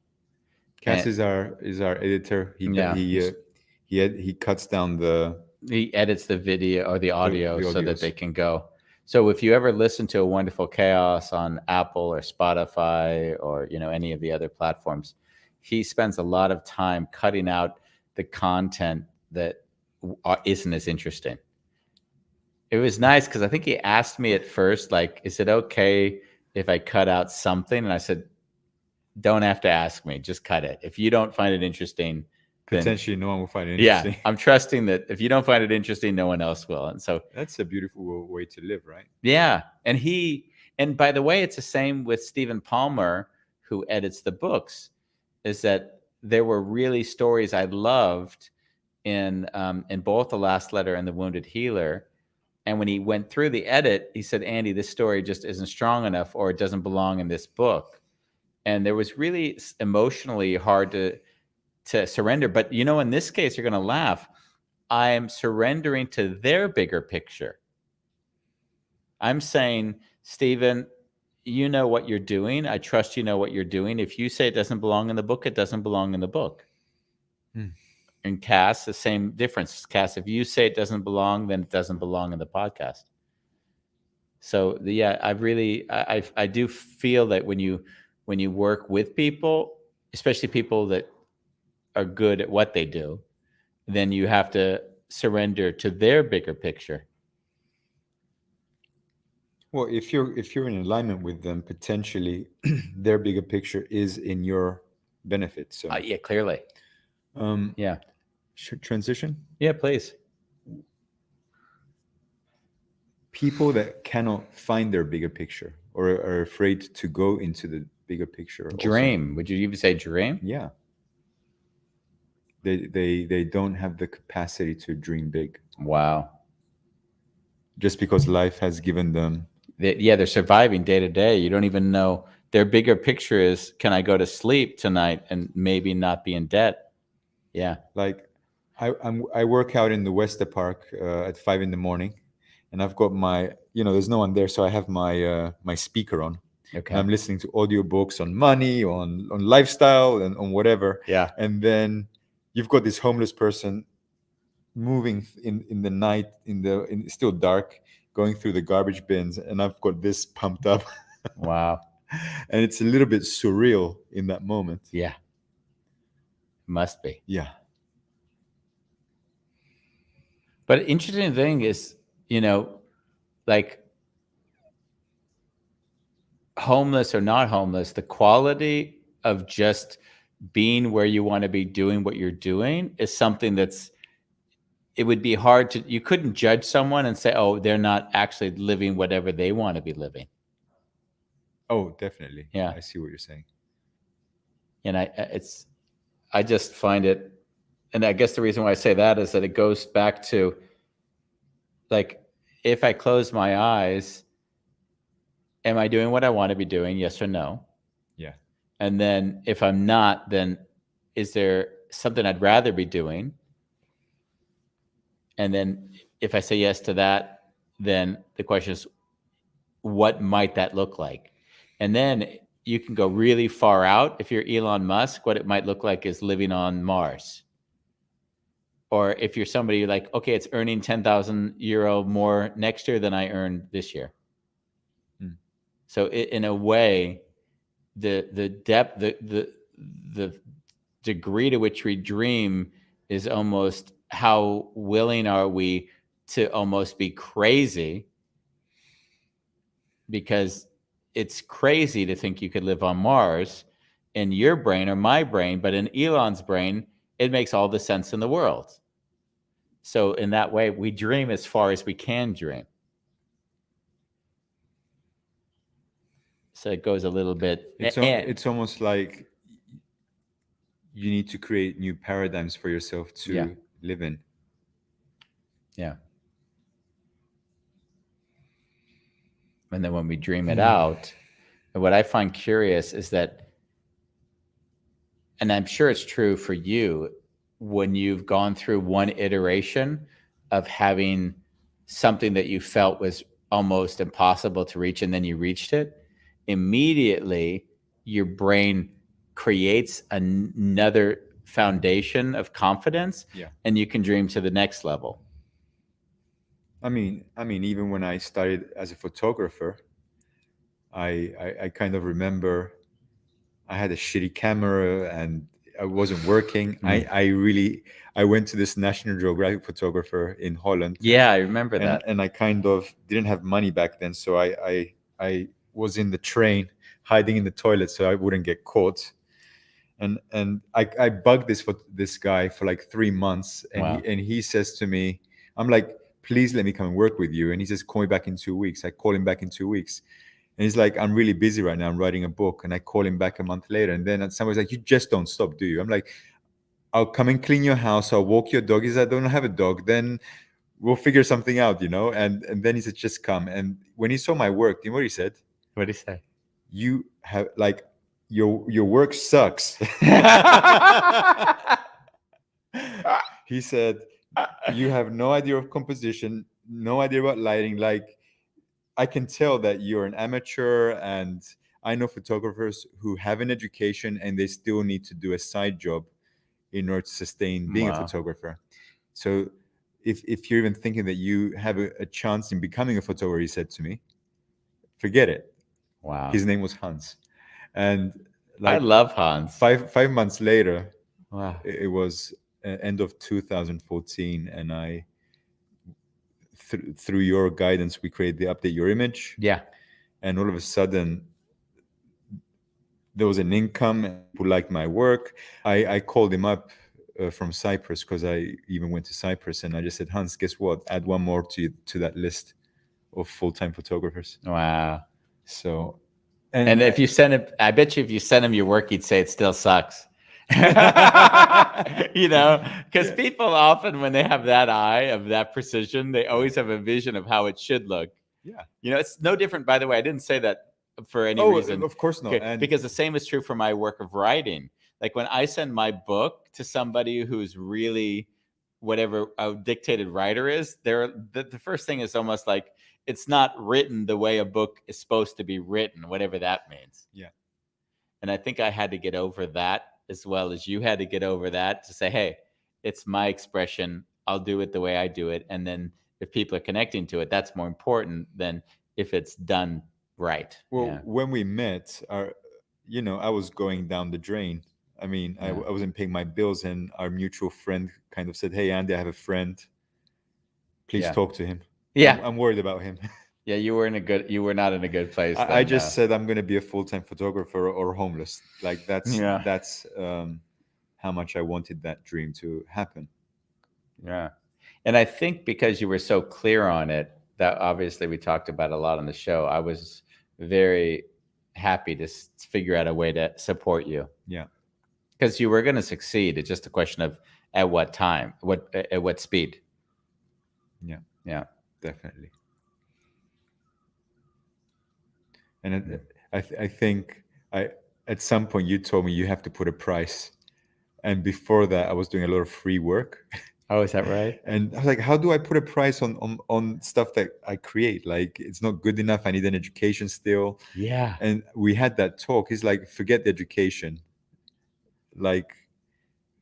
Cass is our editor. He cuts down he edits the video or the audio so that they can go. So if you ever listen to A Wonderful Chaos on Apple or Spotify or any of the other platforms, he spends a lot of time cutting out the content that isn't as interesting. It was nice because I think he asked me at first, like, is it okay if I cut out something? And I said, don't have to ask me, just cut it. If you don't find it interesting, potentially no one will find it interesting. Yeah, I'm trusting that if you don't find it interesting, no one else will. And so that's a beautiful way to live, right? Yeah. And by the way, it's the same with Stephen Palmer, who edits the books, is that there were really stories I loved in both The Last Letter and The Wounded Healer. And when he went through the edit, he said, Andy, this story just isn't strong enough, or it doesn't belong in this book. And there was really emotionally hard to surrender. But, in this case, you're going to laugh. I'm surrendering to their bigger picture. I'm saying, Stephen, you know what you're doing. I trust you know what you're doing. If you say it doesn't belong in the book, it doesn't belong in the book. And Cass, the same difference. Cass, if you say it doesn't belong, then it doesn't belong in the podcast. So I do feel that when you work with people, especially people that are good at what they do, then you have to surrender to their bigger picture. Well, if you're in alignment with them, potentially their bigger picture is in your benefit. So yeah, clearly. Yeah. Transition? Yeah, please. People that cannot find their bigger picture or are afraid to go into the bigger picture. Dream. Also. Would you even say dream? Yeah. They don't have the capacity to dream big. Wow. Just because life has given them. They're surviving day to day. You don't even know. Their bigger picture is, can I go to sleep tonight and maybe not be in debt? Yeah. Like I work out in the Wester Park at 5 a.m, and I've got my, there's no one there, so I have my my speaker on. Okay. And I'm listening to audiobooks on money, on lifestyle, and on whatever. Yeah. And then you've got this homeless person moving in the night, in still dark, going through the garbage bins, and I've got this pumped up. Wow. And it's a little bit surreal in that moment. Yeah. Must be. Yeah. But interesting thing is, like homeless or not homeless, the quality of just being where you want to be, doing what you're doing, is something it would be hard you couldn't judge someone and say, oh, they're not actually living whatever they want to be living. Oh, definitely. Yeah. I see what you're saying. And I just find it, and I guess the reason why I say that is that it goes back to, like, if I close my eyes, am I doing what I want to be doing? Yes or no? Yeah. And then if I'm not, then is there something I'd rather be doing? And then if I say yes to that, then the question is, what might that look like? And then you can go really far out. If you're Elon Musk, what it might look like is living on Mars. Or if you're somebody like, okay, it's earning 10,000 euro more next year than I earned this year. Mm. So in a way, the depth, the degree to which we dream is almost how willing are we to almost be crazy, because it's crazy to think you could live on Mars in your brain or my brain, but in Elon's brain, it makes all the sense in the world. So in that way, we dream as far as we can dream. So it goes a little bit. It's almost like you need to create new paradigms for yourself to live in. Yeah. And then when we dream it out, and what I find curious is that, and I'm sure it's true for you, when you've gone through one iteration of having something that you felt was almost impossible to reach, and then you reached it, immediately your brain creates another foundation of confidence, and you can dream to the next level. I mean, even when I started as a photographer, I kind of remember I had a shitty camera and I wasn't working. I went to this National Geographic photographer in Holland. Yeah, I remember that. And I kind of didn't have money back then, so I was in the train hiding in the toilet so I wouldn't get caught. And I bugged this guy for like 3 months, and he says to me, I'm like, please let me come and work with you. And he says, call me back in 2 weeks. I call him back in 2 weeks. And he's like, I'm really busy right now. I'm writing a book. And I call him back a month later. And then somebody's like, you just don't stop, do you? I'm like, I'll come and clean your house. I'll walk your dog. He said, I don't have a dog. Then we'll figure something out, And then he said, just come. And when he saw my work, do you know what he said? What did he say? You have like, your work sucks. He said, you have no idea of composition, no idea about lighting. Like, I can tell that you're an amateur, and I know photographers who have an education and they still need to do a side job in order to sustain being a photographer. So if you're even thinking that you have a chance in becoming a photographer, he said to me, forget it. Wow. His name was Hans. And I love Hans. 5 months later, it was end of 2014, and I through your guidance we created the Update Your Image. Yeah. And all of a sudden there was an income and people liked my work. I called him up from Cyprus, because I even went to Cyprus, and I just said, Hans, guess what, add one more to that list of full-time photographers. Wow. So and if you send him, I bet you if you send him your work, he'd say it still sucks. Because people often, when they have that eye of that precision, they always have a vision of how it should look. Yeah. It's no different, by the way. I didn't say that for any reason. Of course not. Okay, because the same is true for my work of writing. Like when I send my book to somebody who's really whatever a dictated writer is, the first thing is almost like, it's not written the way a book is supposed to be written, whatever that means. Yeah. And I think I had to get over that, as well as you had to get over that, to say, hey, it's my expression. I'll do it the way I do it. And then if people are connecting to it, that's more important than if it's done right. Well, when we met, I was going down the drain. I mean, I wasn't paying my bills, and our mutual friend kind of said, hey, Andy, I have a friend. Please talk to him. Yeah. I'm worried about him. Yeah, you were not in a good place. I just said I'm going to be a full-time photographer or homeless. Like that's how much I wanted that dream to happen. Yeah. And I think because you were so clear on it, that obviously we talked about a lot on the show, I was very happy to figure out a way to support you. Yeah. Because you were going to succeed. It's just a question of at what time, at what speed. Yeah. Yeah. Definitely. And I think at some point you told me you have to put a price. And before that, I was doing a lot of free work. Oh, is that right? And I was like, how do I put a price on stuff that I create? Like, it's not good enough. I need an education still. Yeah. And we had that talk. He's like, forget the education. Like,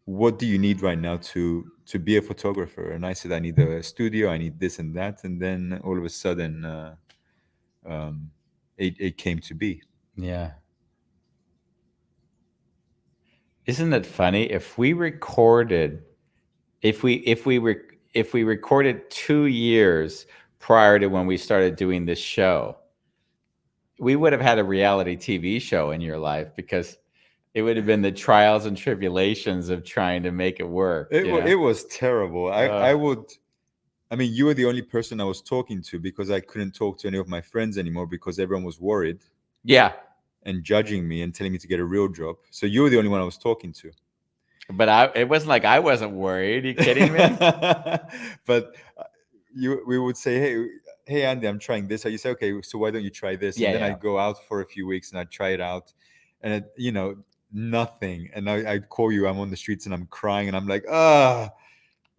what do you need right now to to be a photographer, and I said I need a studio, I need this and that, and then all of a sudden, it came to be. Yeah. Isn't it funny if we recorded if we recorded 2 years prior to when we started doing this show, we would have had a reality TV show in your life, because it would have been the trials and tribulations of trying to make it work. It was terrible. I mean, you were the only person I was talking to, because I couldn't talk to any of my friends anymore because everyone was worried Yeah. and judging me and telling me to get a real job. So you were the only one I was talking to. But it wasn't like I wasn't worried. Are you kidding me? But we would say, hey, Andy, I'm trying this. You say, okay, so why don't you try this? Yeah, And then yeah. I'd go out for a few weeks and I'd try it out, and nothing. And I'd call you. I'm on the streets and I'm crying and I'm like,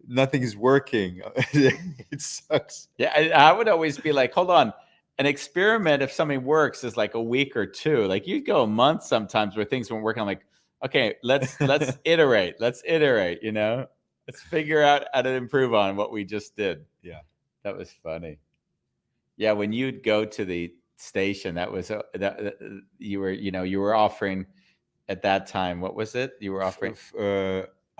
nothing is working. It sucks. Yeah, I would always be like, hold on. An experiment, if something works, is like a week or two. Like, you'd go a month sometimes where things weren't working. I'm like, okay, let's iterate. Let's iterate, Let's figure out how to improve on what we just did. Yeah. That was funny. Yeah, when you'd go to the station, that was you were offering at that time. What was it? You were offering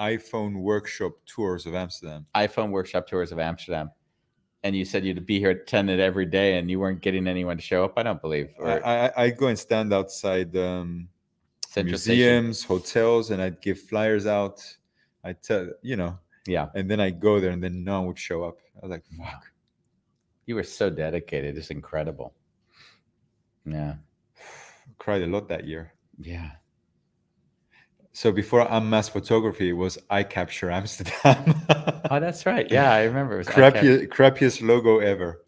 iPhone workshop tours of Amsterdam. iPhone workshop tours of Amsterdam. And you said you'd be here at 10 every day, and you weren't getting anyone to show up, I don't believe. I'd go and stand outside museums, Station. hotels, and I'd give flyers out. I'd tell, Yeah. And then I'd go there, and then no one would show up. I was like, fuck. You were so dedicated. It's incredible. Yeah. Cried a lot that year. Yeah. So before Unmasked Photography, it was I Capture Amsterdam. Oh, that's right. Yeah, I remember. It was crappiest logo ever.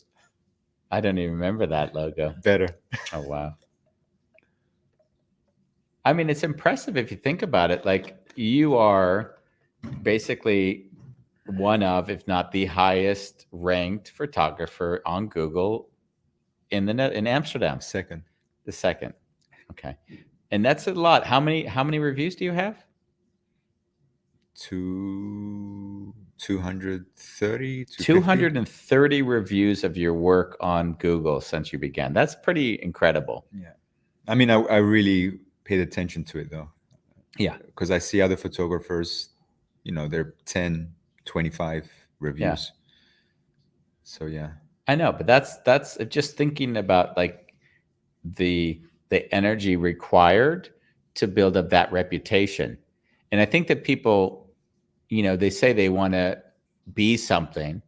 I don't even remember that logo. Better. Oh, wow. I mean, it's impressive if you think about it. Like, you are basically one of, if not the highest ranked photographer on Google in Amsterdam. Second. The second. Okay. And that's a lot. How many reviews do you have? 230. 230 reviews of your work on Google since you began. That's pretty incredible. Yeah. I mean, I really paid attention to it, though. Yeah. Because I see other photographers, they're 10, 25 reviews. Yeah. So, yeah. I know, but that's just thinking about like the energy required to build up that reputation. And I think that people, they say they want to be something,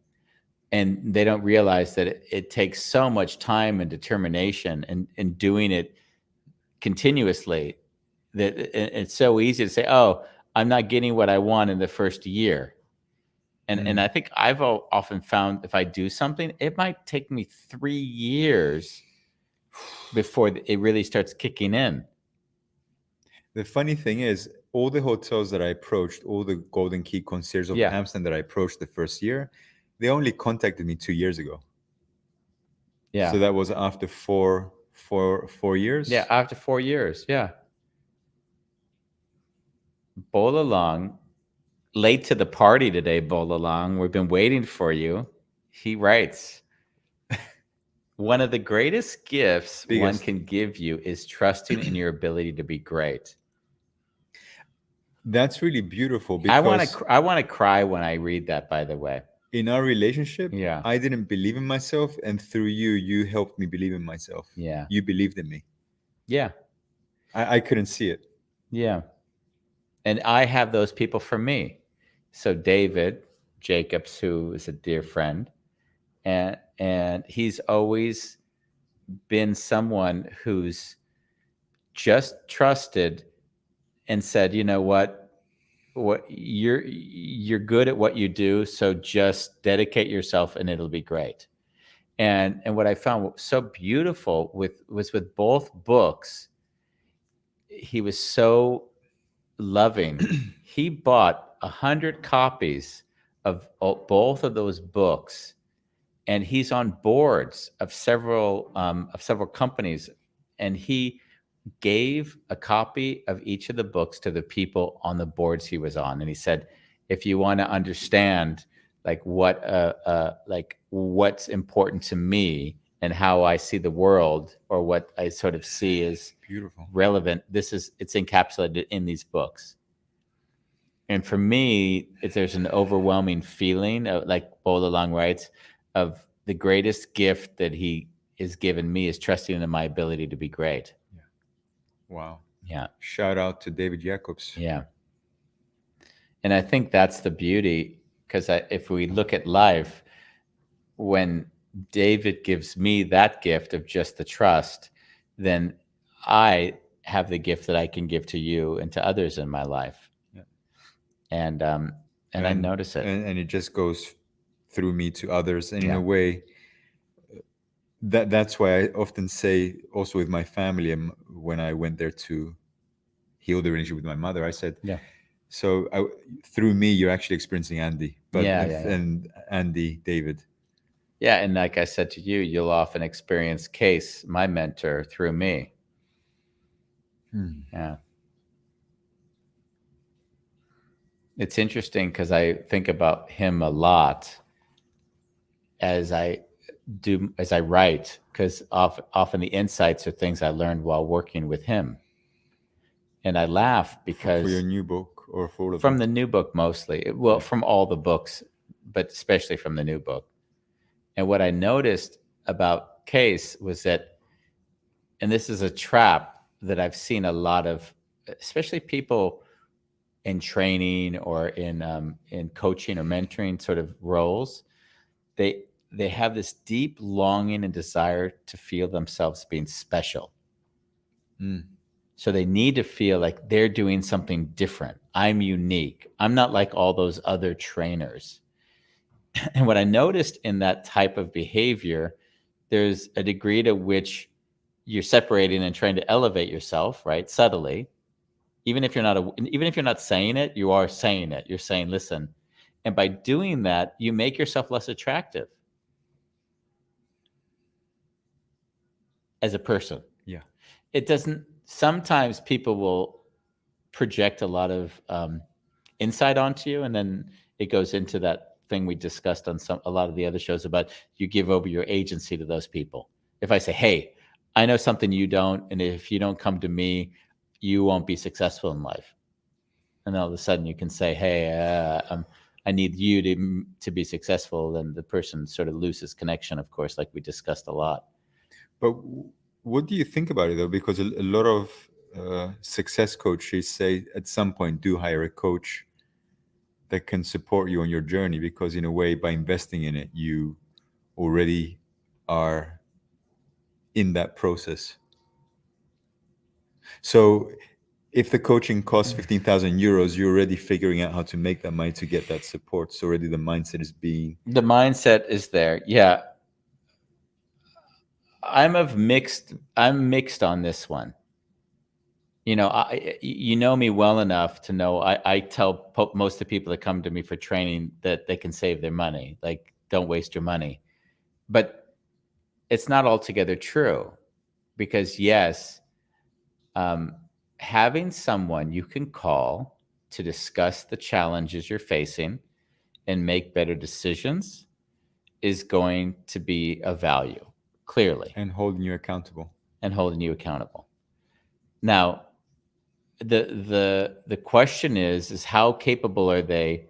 and they don't realize that it takes so much time and determination and doing it continuously, that it's so easy to say, oh, I'm not getting what I want in the first year. And I think I've often found if I do something, it might take me 3 years before it really starts kicking in. The funny thing is, all the hotels that I approached, all the Golden Key concierge of Amsterdam that I approached the first year, they only contacted me 2 years ago. Yeah. So that was after four years. Yeah, after 4 years. Yeah. Bowl along. Late to the party today, Bowl along. We've been waiting for you. He writes, one of the greatest gifts one can give you is trusting in your ability to be great. That's really beautiful. Because I want to cry when I read that, by the way. In our relationship, yeah, I didn't believe in myself, and through you helped me believe in myself. Yeah. You believed in me. Yeah. I couldn't see it. Yeah. And I have those people for me. So David Jacobs, who is a dear friend, and he's always been someone who's just trusted and said, you know what you're good at what you do, so just dedicate yourself and it'll be great. And what I found so beautiful was with both books, he was so loving. He bought 100 copies of both of those books, and he's on boards of several companies, and he gave a copy of each of the books to the people on the boards he was on. And he said, if you want to understand like what's important to me and how I see the world, or what I sort of see as Beautiful. relevant, it's encapsulated in these books. And for me, there's an overwhelming feeling of, like Bola Long writes, of the greatest gift that he has given me is trusting in my ability to be great. Wow. Yeah. Shout out to David Jacobs. Yeah. And I think that's the beauty, because if we look at life, when David gives me that gift of just the trust, then I have the gift that I can give to you and to others in my life. Yeah. And I notice it. And it just goes through me to others. And in Yeah. a way, that's why I often say, also with my family, when I went there to heal the relationship with my mother, I said, Yeah. so through me, you're actually experiencing Andy, and Andy, David. Yeah, and like I said to you, you'll often experience Case, my mentor, through me. Yeah. It's interesting because I think about him a lot as I write, because often the insights are things I learned while working with him. And I laugh because for your new book, or for all of from them? the new book mostly, well, from all the books, but especially from the new book. And what I noticed about Case was that, and this is a trap that I've seen a lot of, especially people in training or in coaching or mentoring sort of roles, they have this deep longing and desire to feel themselves being special. So they need to feel like they're doing something different. I'm unique. I'm not like all those other trainers. And what I noticed in that type of behavior, there's a degree to which you're separating and trying to elevate yourself, right? Subtly. Even if you're not saying it, you are saying it. You're saying, listen. And by doing that, you make yourself less attractive as a person. Yeah. It doesn't, sometimes people will project a lot of insight onto you, and then it goes into that thing we discussed on a lot of the other shows about you give over your agency to those people. If I say, hey, I know something you don't, and if you don't come to me, you won't be successful in life. And all of a sudden you can say, hey, I need you to be successful. Then the person sort of loses connection, of course, like we discussed a lot. But what do you think about it, though? Because a lot of success coaches say at some point, do hire a coach that can support you on your journey, because in a way, by investing in it, you already are in that process. So if the coaching costs 15,000 euros, you're already figuring out how to make that money to get that support. So already the mindset is there. Yeah. I'm mixed on this one. You know me well enough to know I tell most of the people that come to me for training that they can save their money. Like, don't waste your money. But it's not altogether true, because yes, having someone you can call to discuss the challenges you're facing and make better decisions is going to be of value, clearly. and holding you accountable. Now, the question is how capable are they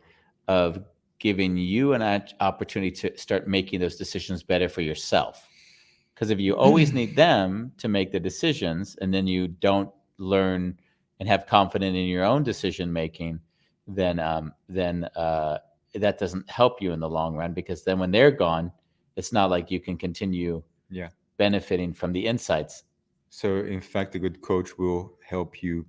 of giving you an opportunity to start making those decisions better for yourself? Because if you always need them to make the decisions, and then you don't learn and have confidence in your own decision making, then that doesn't help you in the long run, because then when they're gone, it's not like you can continue benefiting from the insights. So in fact, a good coach will help you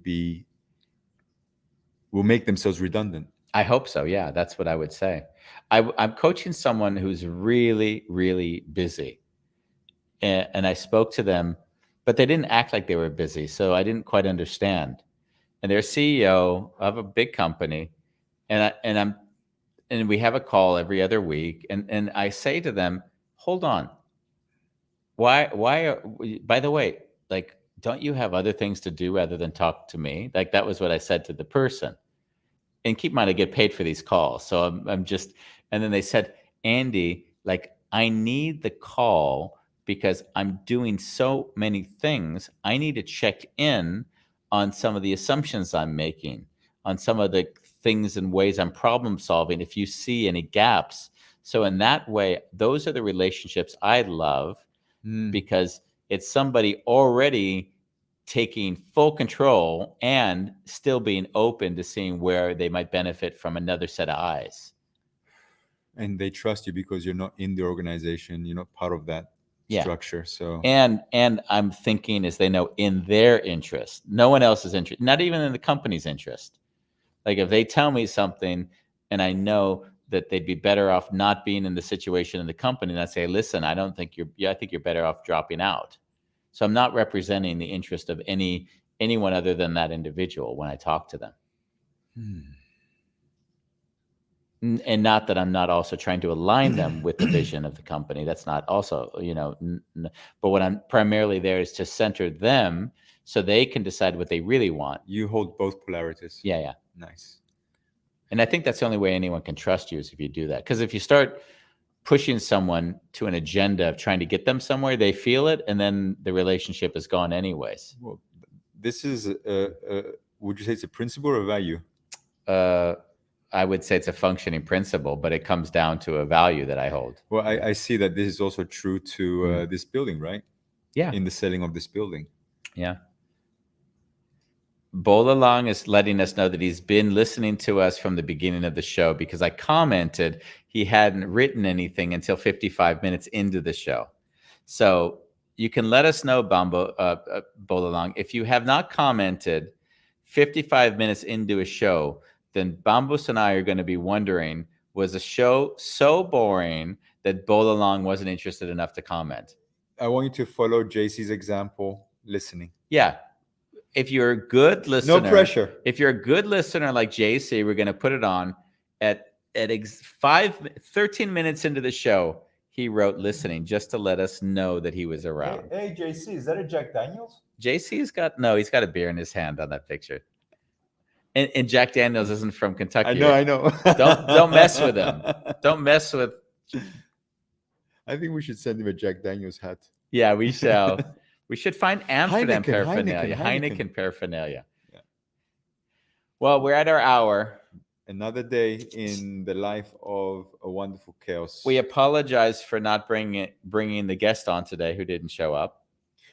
will make themselves redundant. I hope so. Yeah, that's what I would say. I'm coaching someone who's really, really busy. And I spoke to them, but they didn't act like they were busy. So I didn't quite understand. And they're CEO of a big company. And we have a call every other week. And I say to them, hold on. By the way, like, don't you have other things to do rather than talk to me? Like, that was what I said to the person. and keep in mind, I get paid for these calls. So I'm just, and then they said, Andy, like, I need the call because I'm doing so many things. I need to check in on some of the assumptions I'm making, on some of the things and ways I'm problem solving, if you see any gaps. So in that way, those are the relationships I love because it's somebody already taking full control and still being open to seeing where they might benefit from another set of eyes. And they trust you because you're not in the organization, you're not part of that structure. So and I'm thinking is they know in their interest, no one else's interest, not even in the company's interest. Like if they tell me something and I know that they'd be better off not being in the situation in the company, and I say, listen, I think you're better off dropping out. So I'm not representing the interest of anyone other than that individual when I talk to them. And not that I'm not also trying to align them with the vision of the company. That's not also, but what I'm primarily there is to center them so they can decide what they really want. You hold both polarities. Yeah. Nice. And I think that's the only way anyone can trust you is if you do that. Because if you start pushing someone to an agenda of trying to get them somewhere, they feel it, and then the relationship is gone anyways. Well, this is, would you say it's a principle or a value? I would say it's a functioning principle, but it comes down to a value that I hold. Well, I see that this is also true to this building, right? Yeah. In the selling of this building. Yeah. Bolalong is letting us know that he's been listening to us from the beginning of the show because I commented he hadn't written anything until 55 minutes into the show. So you can let us know, Bolalong, if you have not commented 55 minutes into a show, then Bambos and I are going to be wondering, was the show so boring that Bolalong wasn't interested enough to comment? I want you to follow JC's example, listening. Yeah. If you're a good listener, no pressure. If you're a good listener like JC, we're going to put it on at 13 minutes into the show. He wrote listening just to let us know that he was around. Hey JC, is that a Jack Daniels? JC's got a beer in his hand on that picture. And Jack Daniels isn't from Kentucky. I know. Don't mess with him. Don't mess with. I think we should send him a Jack Daniels hat. Yeah, we shall. We should find Amsterdam paraphernalia. Heineken paraphernalia. Yeah. Well, we're at our hour. Another day in the life of a wonderful chaos. We apologize for not bringing the guest on today who didn't show up.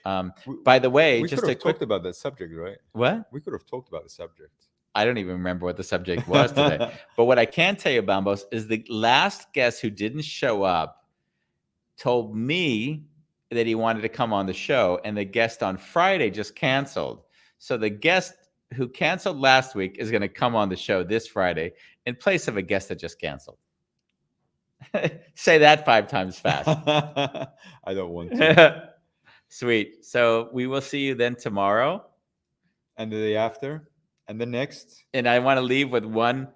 By the way, we could have talked about that subject, right? What? We could have talked about the subject. I don't even remember what the subject was today. But what I can tell you, Bambos, is the last guest who didn't show up told me that he wanted to come on the show, and the guest on Friday just canceled. So the guest who canceled last week is going to come on the show this Friday in place of a guest that just canceled. Say that 5 times fast. I don't want to. Sweet. So we will see you then tomorrow. And the day after. And the next. And I want to leave with one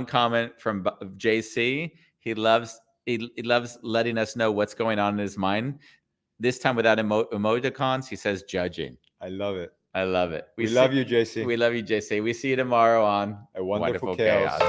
comment from JC. He loves letting us know what's going on in his mind. This time without emoticons, he says judging. I love it. I love it. We love you, JC. We love you, JC. We see you tomorrow on A Wonderful Chaos.